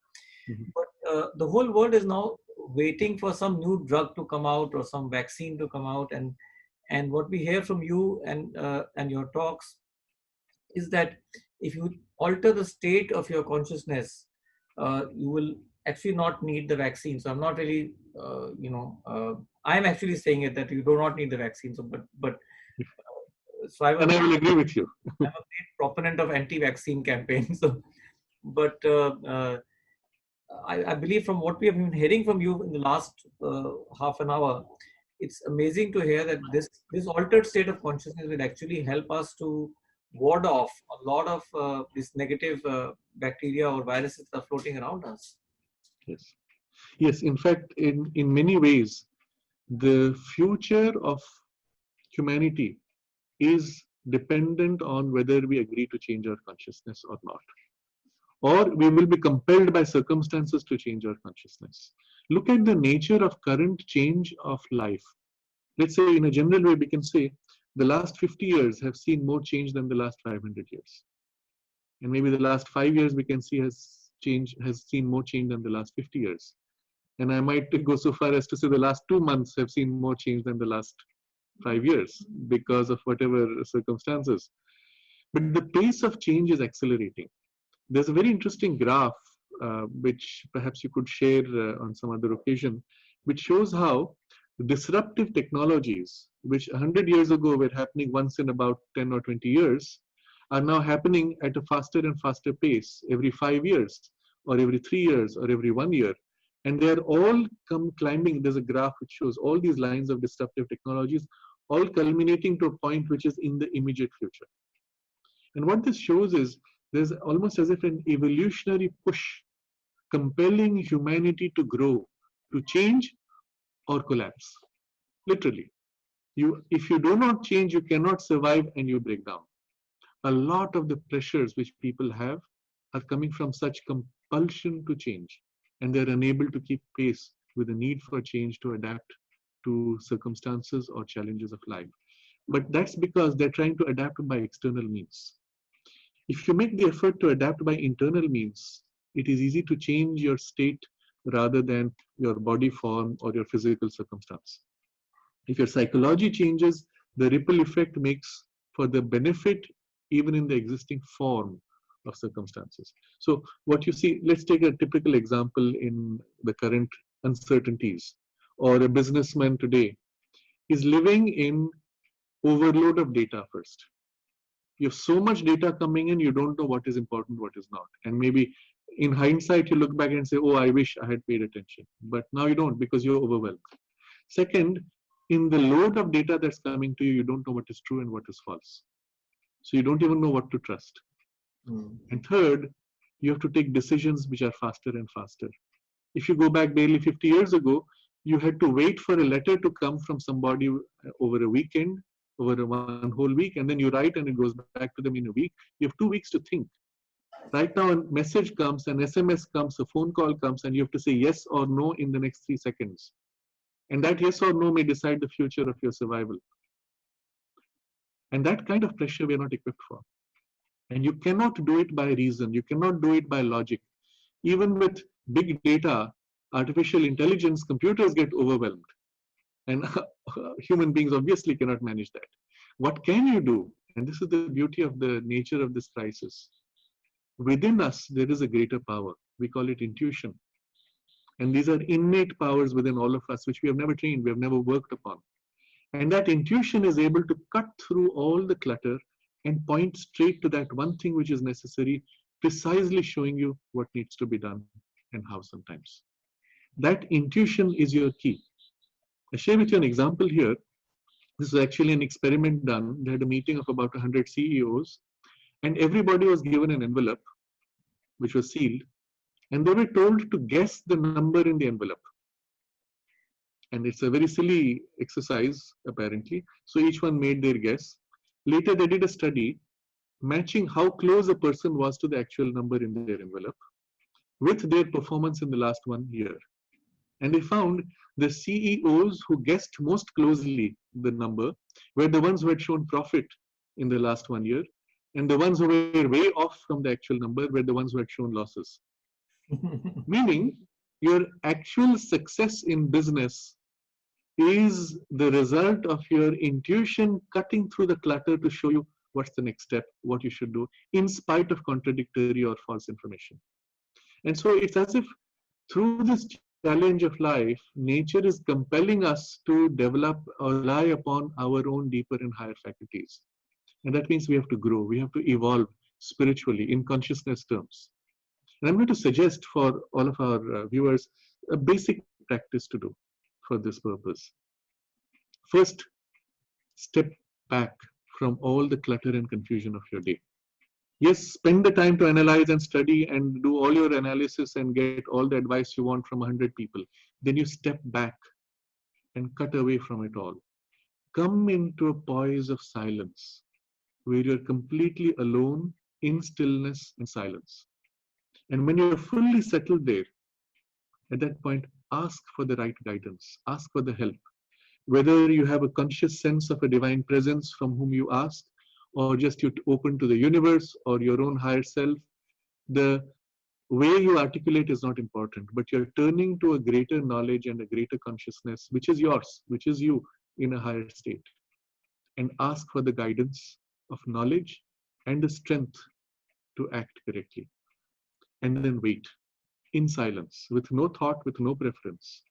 Mhm. But the whole world is now waiting for some new drug to come out or some vaccine to come out, and what we hear from you and your talks is that if you alter the state of your consciousness, you will actually not need the vaccine. So I'm not really, I'm actually saying it that you do not need the vaccine. So, but so And I will agree with you. I'm a great proponent of anti-vaccine campaigns. So, but I believe from what we have been hearing from you in the last half an hour, it's amazing to hear that this altered state of consciousness will actually help us to ward off a lot of these negative bacteria or viruses that are floating around us. Yes. Yes, in fact, in many ways, the future of humanity is dependent on whether we agree to change our consciousness or not. Or we will be compelled by circumstances to change our consciousness. Look at the nature of current change of life. Let's say, in a general way, we can say the last 50 years have seen more change than the last 500 years. And maybe the last 5 years we can see has seen more change than the last 50 years. And I might go so far as to say the last 2 months have seen more change than the last 5 years because of whatever circumstances. But the pace of change is accelerating. There's a very interesting graph, which perhaps you could share on some other occasion, which shows how disruptive technologies, which 100 years ago were happening once in about 10 or 20 years, are now happening at a faster and faster pace every 5 years, or every 3 years, or every 1 year. And they're all climbing. There's a graph which shows all these lines of disruptive technologies, all culminating to a point which is in the immediate future. And what this shows is there's almost as if an evolutionary push compelling humanity to grow, to change or collapse. Literally. If you do not change, you cannot survive and you break down. A lot of the pressures which people have are coming from such compulsion to change, and they're unable to keep pace with the need for change to adapt to circumstances or challenges of life. But that's because they're trying to adapt by external means. If you make the effort to adapt by internal means, it is easy to change your state rather than your body form or your physical circumstance. If your psychology changes, the ripple effect makes for the benefit even in the existing form of circumstances. So what you see, let's take a typical example in the current uncertainties. Or a businessman today is living in overload of data first. You have so much data coming in, you don't know what is important, what is not. And maybe in hindsight, you look back and say, oh, I wish I had paid attention. But now you don't because you're overwhelmed. Second, in the load of data that's coming to you, you don't know what is true and what is false. So you don't even know what to trust. And third, you have to take decisions which are faster and faster. If you go back barely 50 years ago, you had to wait for a letter to come from somebody over a weekend, over one whole week, and then you write and it goes back to them in a week. You have 2 weeks to think. Right now, a message comes, an SMS comes, a phone call comes, and you have to say yes or no in the next 3 seconds. And that yes or no may decide the future of your survival. And that kind of pressure we are not equipped for. And you cannot do it by reason. You cannot do it by logic. Even with big data, artificial intelligence, computers get overwhelmed. And human beings obviously cannot manage that. What can you do? And this is the beauty of the nature of this crisis. Within us, there is a greater power. We call it intuition. And these are innate powers within all of us, which we have never trained, we have never worked upon. And that intuition is able to cut through all the clutter and point straight to that one thing which is necessary, precisely showing you what needs to be done and how sometimes. That intuition is your key. I share with you an example here. This is actually an experiment done. They had a meeting of about 100 CEOs, and everybody was given an envelope, which was sealed, and they were told to guess the number in the envelope. And it's a very silly exercise, apparently. So each one made their guess. Later, they did a study matching how close a person was to the actual number in their envelope with their performance in the last 1 year. And they found the CEOs who guessed most closely the number were the ones who had shown profit in the last 1 year, and the ones who were way off from the actual number were the ones who had shown losses. Meaning, your actual success in business is the result of your intuition cutting through the clutter to show you what's the next step, what you should do, in spite of contradictory or false information. And so it's as if through this challenge of life, nature is compelling us to develop or rely upon our own deeper and higher faculties. And that means we have to grow, we have to evolve spiritually in consciousness terms. And I'm going to suggest for all of our viewers a basic practice to do for this purpose. First, step back from all the clutter and confusion of your day. Yes, spend the time to analyze and study and do all your analysis and get all the advice you want from 100 people. Then you step back and cut away from it all. Come into a poise of silence where you're completely alone in stillness and silence. And when you're fully settled there, at that point, ask for the right guidance, ask for the help. Whether you have a conscious sense of a divine presence from whom you ask, or just you open to the universe or your own higher self, the way you articulate is not important, but you're turning to a greater knowledge and a greater consciousness, which is yours, which is you in a higher state. And ask for the guidance of knowledge and the strength to act correctly. And then wait in silence, with no thought, with no preference.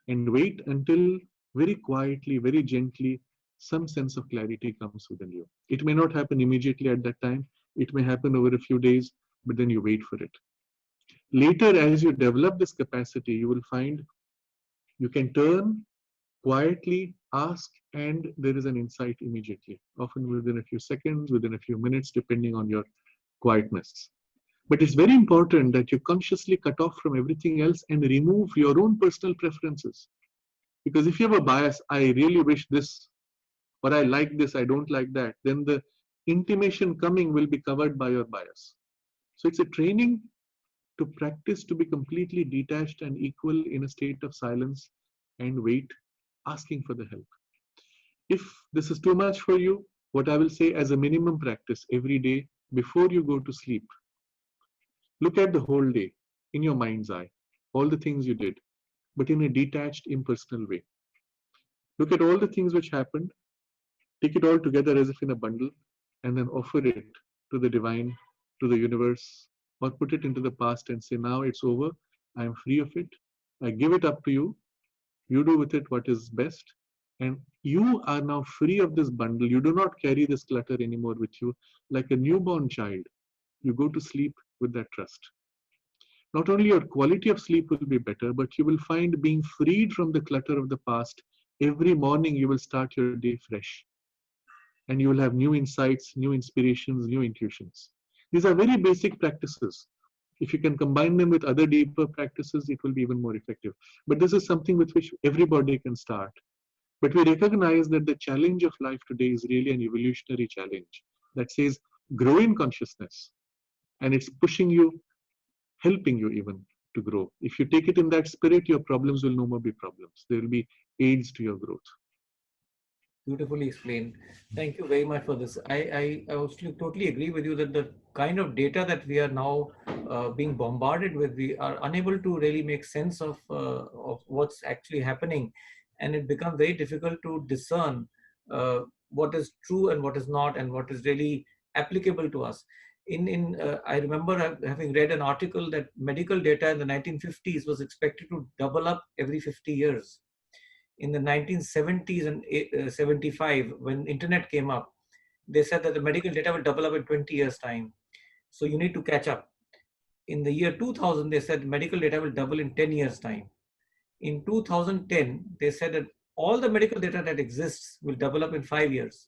And wait until very quietly, very gently, some sense of clarity comes within you. It may not happen immediately at that time. It may happen over a few days, but then you wait for it. Later, as you develop this capacity, you will find you can turn quietly, ask, and there is an insight immediately, often within a few seconds, within a few minutes, depending on your quietness. But it's very important that you consciously cut off from everything else and remove your own personal preferences. Because if you have a bias, I really wish this, or I like this, I don't like that, then the intimation coming will be covered by your bias. So it's a training to practice to be completely detached and equal in a state of silence and wait, asking for the help. If this is too much for you, what I will say as a minimum practice every day before you go to sleep, look at the whole day in your mind's eye, all the things you did, but in a detached, impersonal way. Look at all the things which happened, take it all together as if in a bundle, and then offer it to the divine, to the universe, or put it into the past and say, now it's over, I am free of it, I give it up to you, you do with it what is best, and you are now free of this bundle. You do not carry this clutter anymore with you. Like a newborn child, you go to sleep with that trust. Not only your quality of sleep will be better, but you will find being freed from the clutter of the past. Every morning you will start your day fresh. And you will have new insights, new inspirations, new intuitions. These are very basic practices. If you can combine them with other deeper practices, it will be even more effective. But this is something with which everybody can start. But we recognize that the challenge of life today is really an evolutionary challenge that says grow in consciousness. And it's pushing you, helping you even to grow. If you take it in that spirit, your problems will no more be problems. There will be aids to your growth. Beautifully explained. Thank you very much for this. I also totally agree with you that the kind of data that we are now being bombarded with, we are unable to really make sense of what's actually happening, and it becomes very difficult to discern what is true and what is not, and what is really applicable to us. I remember having read an article that medical data in the 1950s was expected to double up every 50 years. In the 1970s and 75, when internet came up, they said that the medical data will double up in 20 years time, so you need to catch up. In the year 2000, they said medical data will double in 10 years time. In 2010, they said that all the medical data that exists will double up in 5 years.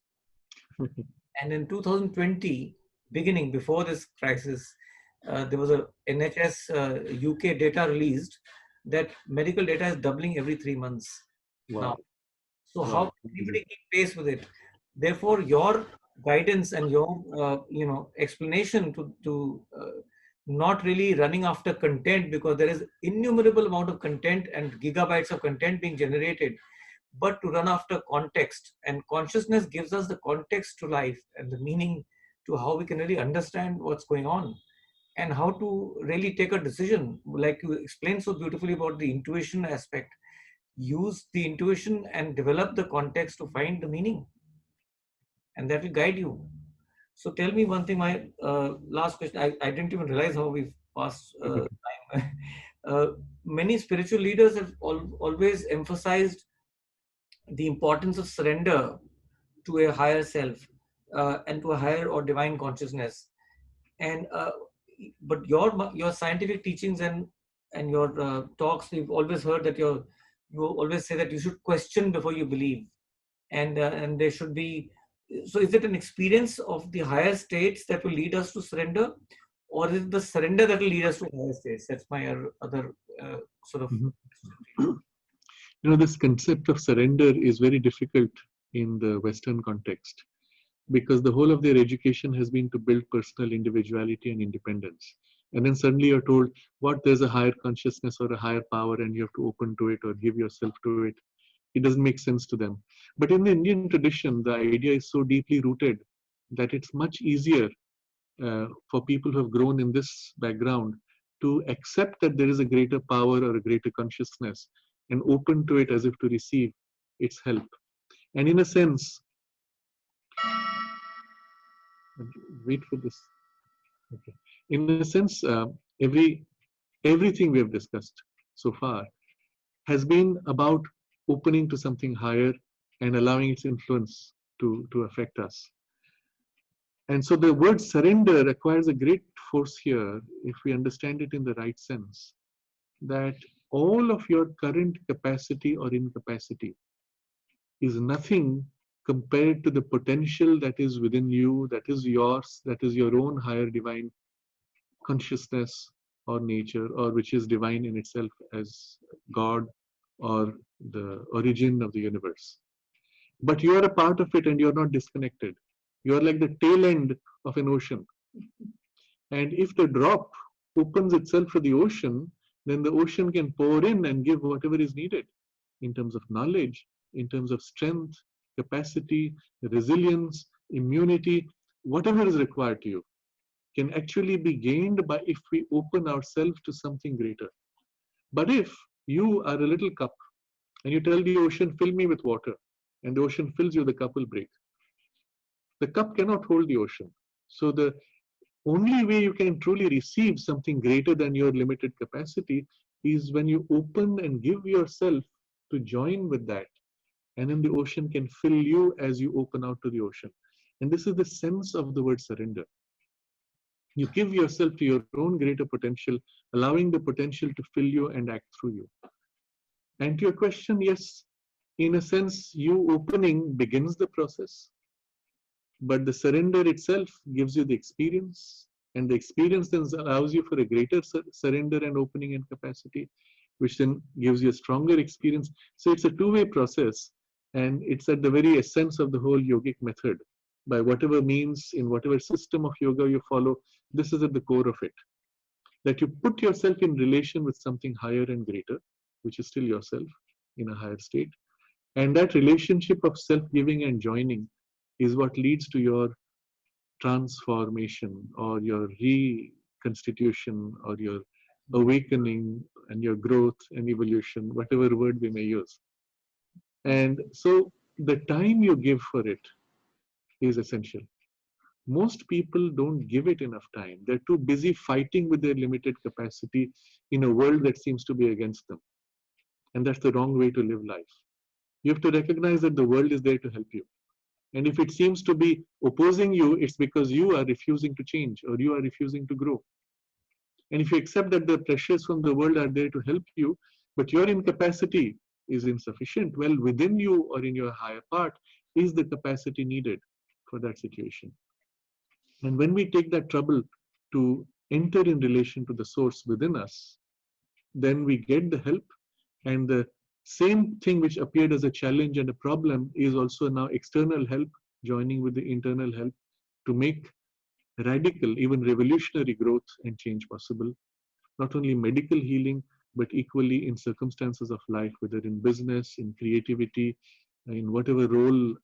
And in 2020, beginning before this crisis, there was a NHS UK data released that medical data is doubling every 3 months now. Wow. So how Wow. can anybody keep pace with it? Therefore, your guidance and your explanation to not really running after content, because there is innumerable amount of content and gigabytes of content being generated, but to run after context, and consciousness gives us the context to life and the meaning to how we can really understand what's going on and how to really take a decision, like you explained so beautifully about the intuition aspect. Use the intuition and develop the context to find the meaning, and that will guide you. So tell me one thing, my last question. I didn't even realize how we've passed time. Many spiritual leaders have always emphasized the importance of surrender to a higher self, and to a higher or divine consciousness. And but your scientific teachings and your talks, we've always heard that you always say that you should question before you believe, and there should be. So is it an experience of the higher states that will lead us to surrender, or is it the surrender that will lead us to higher states? That's my other sort of. Mhm. This concept of surrender is very difficult in the Western context because the whole of their education has been to build personal individuality and independence. And then suddenly you're told, what, there's a higher consciousness or a higher power and you have to open to it or give yourself to it. It doesn't make sense to them. But in the Indian tradition, the idea is so deeply rooted that it's much easier for people who have grown in this background to accept that there is a greater power or a greater consciousness and open to it as if to receive its help. And in a sense, wait for this. Okay. In a sense, everything we have discussed so far has been about opening to something higher and allowing its influence to affect us. And so the word surrender requires a great force here if we understand it in the right sense, that all of your current capacity or incapacity is nothing compared to the potential that is within you, that is yours, that is your own higher divine consciousness or nature, or which is divine in itself as God or the origin of the universe. But you are a part of it and you're not disconnected. You are like the tail end of an ocean. And if the drop opens itself to the ocean, then the ocean can pour in and give whatever is needed in terms of knowledge, in terms of strength, capacity, resilience, immunity, whatever is required to you can actually be gained by if we open ourselves to something greater. But if you are a little cup and you tell the ocean, fill me with water, and the ocean fills you, the cup will break. The cup cannot hold the ocean. So the only way you can truly receive something greater than your limited capacity is when you open and give yourself to join with that. And then the ocean can fill you as you open out to the ocean. And this is the sense of the word surrender. You give yourself to your own greater potential, allowing the potential to fill you and act through you. And to your question, yes, in a sense, you opening begins the process, but the surrender itself gives you the experience, and the experience then allows you for a greater surrender and opening and capacity, which then gives you a stronger experience. So it's a two-way process, and it's at the very essence of the whole yogic method. By whatever means, in whatever system of yoga you follow, this is at the core of it. That you put yourself in relation with something higher and greater, which is still yourself in a higher state, And that relationship of self-giving and joining is what leads to your transformation or your reconstitution or your awakening and your growth and evolution, whatever word we may use. And so the time you give for it is essential. Most people don't give it enough time. They're too busy fighting with their limited capacity in a world that seems to be against them. And that's the wrong way to live life. You have to recognize that the world is there to help you. And if it seems to be opposing you, it's because you are refusing to change or you are refusing to grow. And if you accept that the pressures from the world are there to help you, but your incapacity is insufficient, well, within you or in your higher part is the capacity needed for that situation. And when we take that trouble to enter in relation to the source within us, then we get the help. And the same thing which appeared as a challenge and a problem is also now external help joining with the internal help to make radical, even revolutionary growth and change possible. Not only medical healing, but equally in circumstances of life, whether in business, in creativity, in whatever role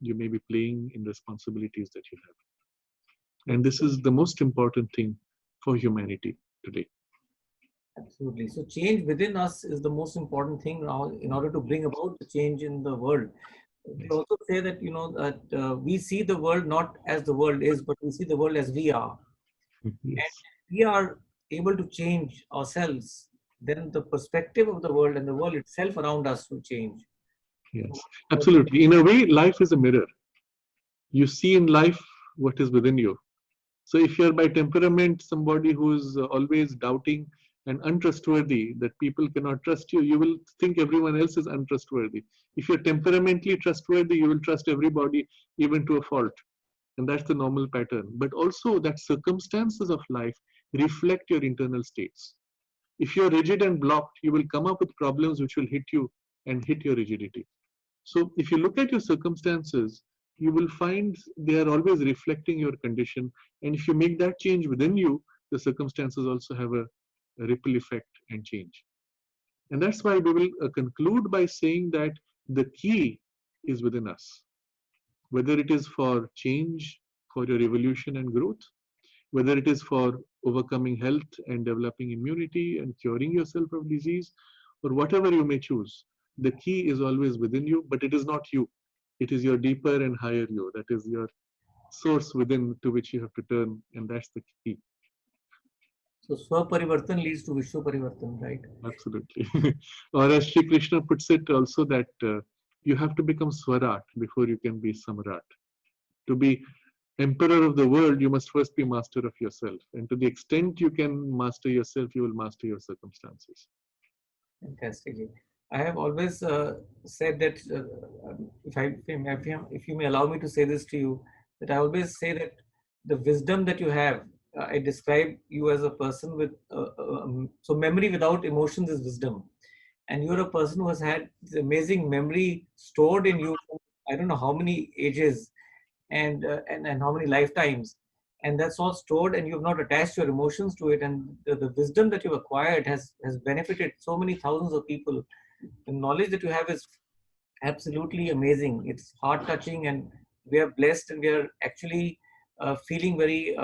you may be playing in responsibilities that you have. And this is the most important thing for humanity today. Absolutely. So change within us is the most important thing now in order to bring about the change in the world. They also say that, that we see the world not as the world is, but we see the world as we are. Yes. And we are able to change ourselves, then the perspective of the world and the world itself around us will change. Yes, absolutely. In a way, life is a mirror. You see in life what is within you. So if you're by temperament somebody who's always doubting and untrustworthy, that people cannot trust you, you will think everyone else is untrustworthy. If you're temperamentally trustworthy, you will trust everybody, even to a fault. And that's the normal pattern. But also that circumstances of life reflect your internal states. If you're rigid and blocked, you will come up with problems which will hit you and hit your rigidity. So if you look at your circumstances, you will find they are always reflecting your condition. And if you make that change within you, the circumstances also have a ripple effect and change. And that's why we will conclude by saying that the key is within us. Whether it is for change, for your evolution and growth, whether it is for overcoming health and developing immunity and curing yourself of disease, or whatever you may choose, the key is always within you, but it is not you. It is your deeper and higher you. That is your source within to which you have to turn, and that's the key. So Swaparivartan leads to Vishwa Parivartan, right? Absolutely. Or as Sri Krishna puts it also that you have to become Swarat before you can be Samrat. To be emperor of the world, you must first be master of yourself. And to the extent you can master yourself, you will master your circumstances. Fantastically. I have always said that, if you may allow me to say this to you, that I always say that the wisdom that you have, I describe you as a person with, so memory without emotions is wisdom. And you're a person who has had this amazing memory stored in you, for I don't know how many ages and how many lifetimes. And that's all stored, and you have not attached your emotions to it. And the wisdom that you've acquired has benefited so many thousands of people. The knowledge that you have is absolutely amazing. It's heart touching, and we are blessed, and we are actually feeling very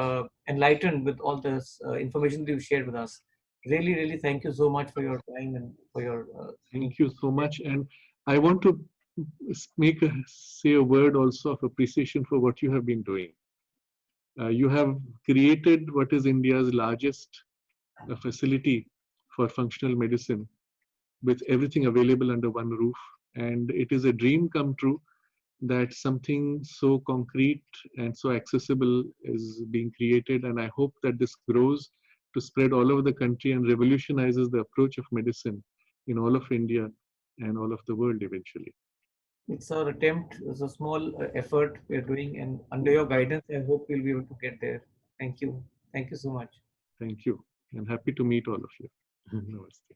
enlightened with all this information that you've shared with us. Really, really, thank you so much for your time and for your. Thank you so much. And I want to say a word also of appreciation for what you have been doing. You have created what is India's largest facility for functional medicine with everything available under one roof. And it is a dream come true that something so concrete and so accessible is being created. And I hope that this grows to spread all over the country and revolutionizes the approach of medicine in all of India and all of the world eventually. It's our attempt. It's a small effort we're doing, and under your guidance, I hope we'll be able to get there. Thank you. Thank you so much. Thank you. And happy to meet all of you. Namaste.